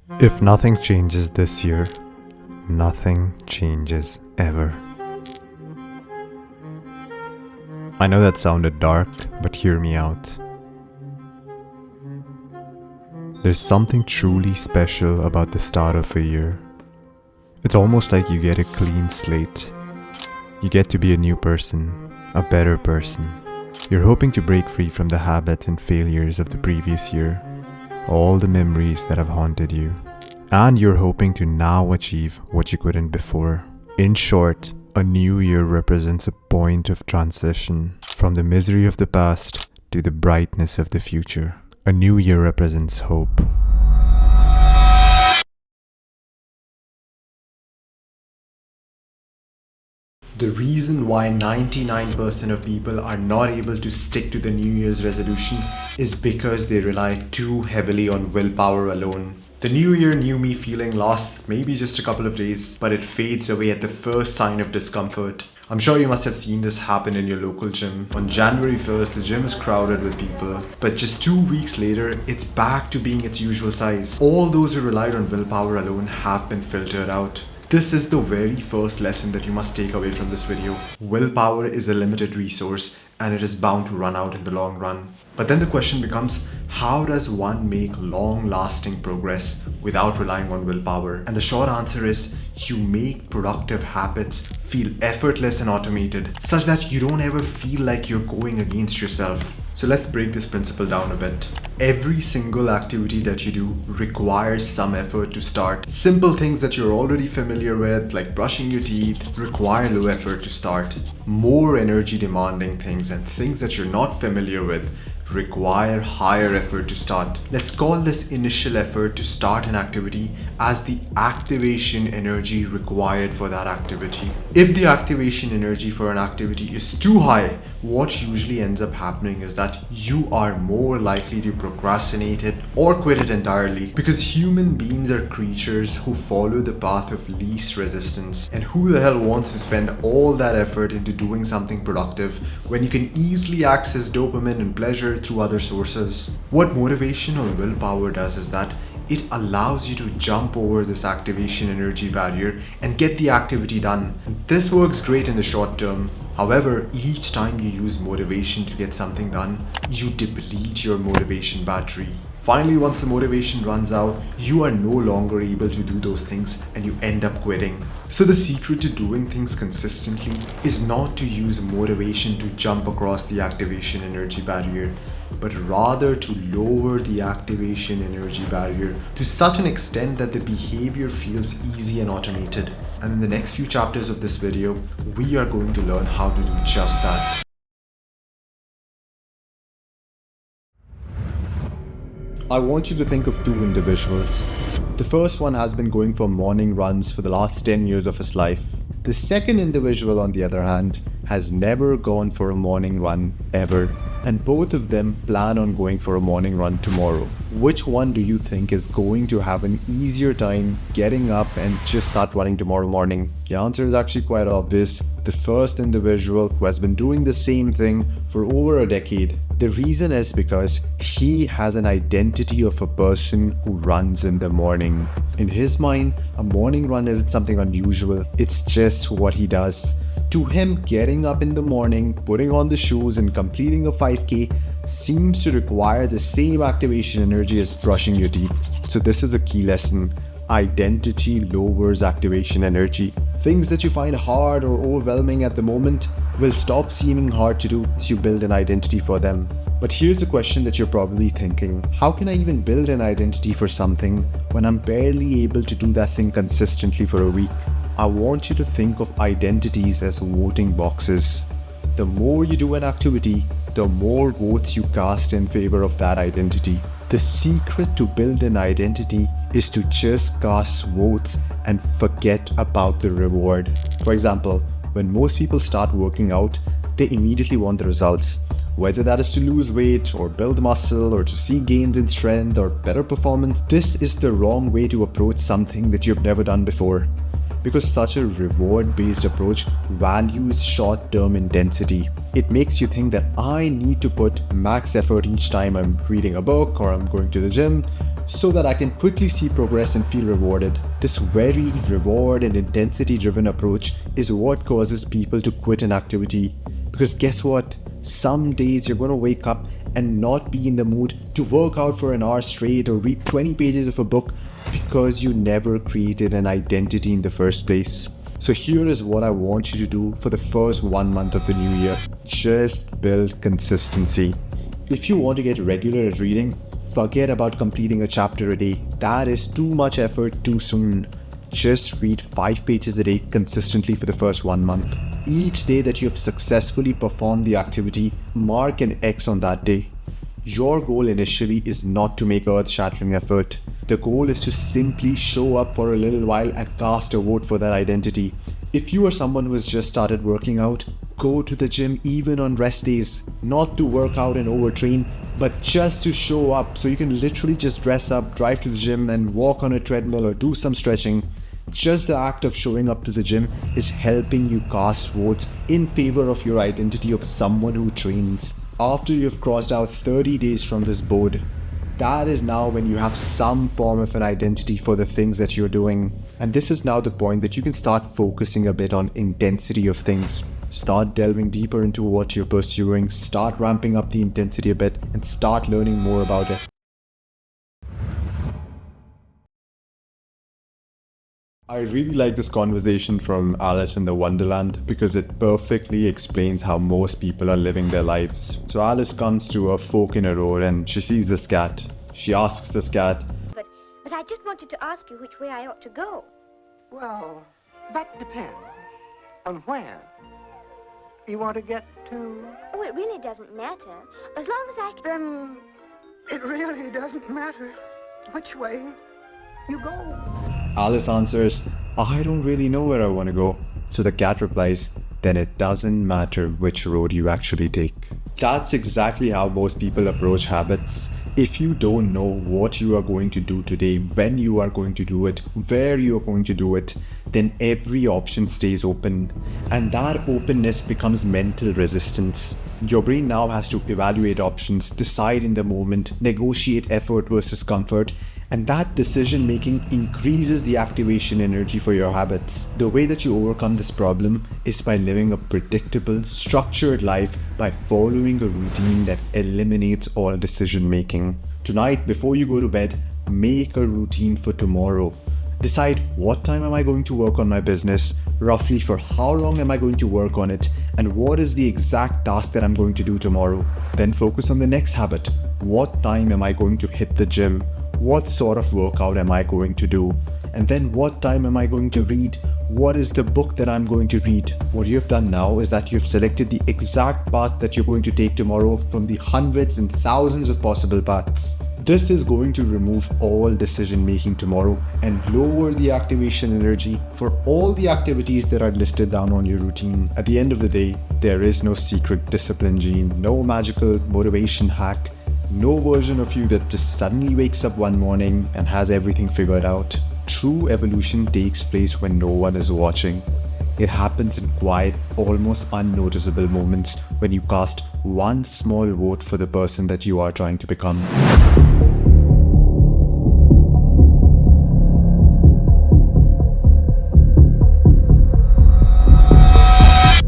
If nothing changes this year, nothing changes ever. I know that sounded dark, but hear me out. There's something truly special about the start of a year. It's almost like you get a clean slate. You get to be a new person, a better person. You're hoping to break free from the habits and failures of the previous year, all the memories that have haunted you. And you're hoping to now achieve what you couldn't before. In short, a new year represents a point of transition from the misery of the past to the brightness of the future. A new year represents hope. The reason why 99% of people are not able to stick to the New Year's resolution is because they rely too heavily on willpower alone. The New Year, New Me feeling lasts maybe just a couple of days, but it fades away at the first sign of discomfort. I'm sure you must have seen this happen in your local gym. On January 1st, the gym is crowded with people, but just 2 weeks later, it's back to being its usual size. All those who relied on willpower alone have been filtered out. This is the very first lesson that you must take away from this video. Willpower is a limited resource and it is bound to run out in the long run. But then the question becomes, how does one make long-lasting progress without relying on willpower? And the short answer is, you make productive habits feel effortless and automated, such that you don't ever feel like you're going against yourself. So let's break this principle down a bit. Every single activity that you do requires some effort to start. Simple things that you're already familiar with, like brushing your teeth, require low effort to start. More energy demanding things and things that you're not familiar with require higher effort to start. Let's call this initial effort to start an activity as the activation energy required for that activity. If the activation energy for an activity is too high, what usually ends up happening is that you are more likely to procrastinate it or quit it entirely, because human beings are creatures who follow the path of least resistance. And who the hell wants to spend all that effort into doing something productive when you can easily access dopamine and pleasure through other sources? What motivation or willpower does is that it allows you to jump over this activation energy barrier and get the activity done. And this works great in the short term. However, each time you use motivation to get something done, you deplete your motivation battery. Finally, once the motivation runs out, you are no longer able to do those things and you end up quitting. So the secret to doing things consistently is not to use motivation to jump across the activation energy barrier, but rather to lower the activation energy barrier to such an extent that the behavior feels easy and automated. And in the next few chapters of this video, we are going to learn how to do just that. I want you to think of two individuals. The first one has been going for morning runs for the last 10 years of his life. The second individual, on the other hand, has never gone for a morning run ever. And both of them plan on going for a morning run tomorrow. Which one do you think is going to have an easier time getting up and just start running tomorrow morning? The answer is actually quite obvious. The first individual, who has been doing the same thing for over a decade. The reason is because he has an identity of a person who runs in the morning. In his mind, a morning run isn't something unusual, it's just what he does. To him, getting up in the morning, putting on the shoes and completing a 5K seems to require the same activation energy as brushing your teeth. So this is a key lesson. Identity lowers activation energy. Things that you find hard or overwhelming at the moment will stop seeming hard to do as you build an identity for them. But here's the question that you're probably thinking. How can I even build an identity for something when I'm barely able to do that thing consistently for a week? I want you to think of identities as voting boxes. The more you do an activity, the more votes you cast in favor of that identity. The secret to build an identity is to just cast votes and forget about the reward. For example, when most people start working out, they immediately want the results. Whether that is to lose weight or build muscle or to see gains in strength or better performance, this is the wrong way to approach something that you've never done before. Because such a reward-based approach values short-term intensity. It makes you think that I need to put max effort each time I'm reading a book or I'm going to the gym, so that I can quickly see progress and feel rewarded. This very reward and intensity driven approach is what causes people to quit an activity. Because guess what? Some days you're going to wake up and not be in the mood to work out for an hour straight or read 20 pages of a book because you never created an identity in the first place. So here is what I want you to do for the first 1 month of the new year. Just build consistency. If you want to get regular at reading, forget about completing a chapter a day. That is too much effort too soon. Just read 5 pages a day consistently for the first 1 month. Each day that you have successfully performed the activity, mark an X on that day. Your goal initially is not to make earth-shattering effort. The goal is to simply show up for a little while and cast a vote for that identity. If you are someone who has just started working out, go to the gym even on rest days. Not to work out and overtrain, but just to show up, so you can literally just dress up, drive to the gym and walk on a treadmill or do some stretching. Just the act of showing up to the gym is helping you cast votes in favor of your identity of someone who trains. After you've crossed out 30 days from this board, that is now when you have some form of an identity for the things that you're doing. And this is now the point that you can start focusing a bit on intensity of things. Start delving deeper into what you're pursuing, start ramping up the intensity a bit, and start learning more about it. I really like this conversation from Alice in the Wonderland because it perfectly explains how most people are living their lives. So Alice comes to a fork in a road and she sees this cat. She asks this cat, But I just wanted to ask you which way I ought to go. Well, that depends on where you want to get to. Oh, it really doesn't matter. As long as I can... Then it really doesn't matter which way you go. Alice answers, I don't really know where I want to go. So the cat replies, then it doesn't matter which road you actually take. That's exactly how most people approach habits. If you don't know what you are going to do today, when you are going to do it, where you are going to do it, then every option stays open. And that openness becomes mental resistance. Your brain now has to evaluate options, decide in the moment, negotiate effort versus comfort, and that decision making increases the activation energy for your habits. The way that you overcome this problem is by living a predictable, structured life by following a routine that eliminates all decision making. Tonight, before you go to bed, make a routine for tomorrow. Decide what time am I going to work on my business, roughly for how long am I going to work on it, and what is the exact task that I'm going to do tomorrow. Then focus on the next habit. What time am I going to hit the gym? What sort of workout am I going to do? And then what time am I going to read? What is the book that I'm going to read? What you have done now is that you've selected the exact path that you're going to take tomorrow from the hundreds and thousands of possible paths. This is going to remove all decision making tomorrow and lower the activation energy for all the activities that are listed down on your routine. At the end of the day, there is no secret discipline gene, no magical motivation hack, no version of you that just suddenly wakes up one morning and has everything figured out. True evolution takes place when no one is watching. It happens in quiet, almost unnoticeable moments when you cast one small vote for the person that you are trying to become.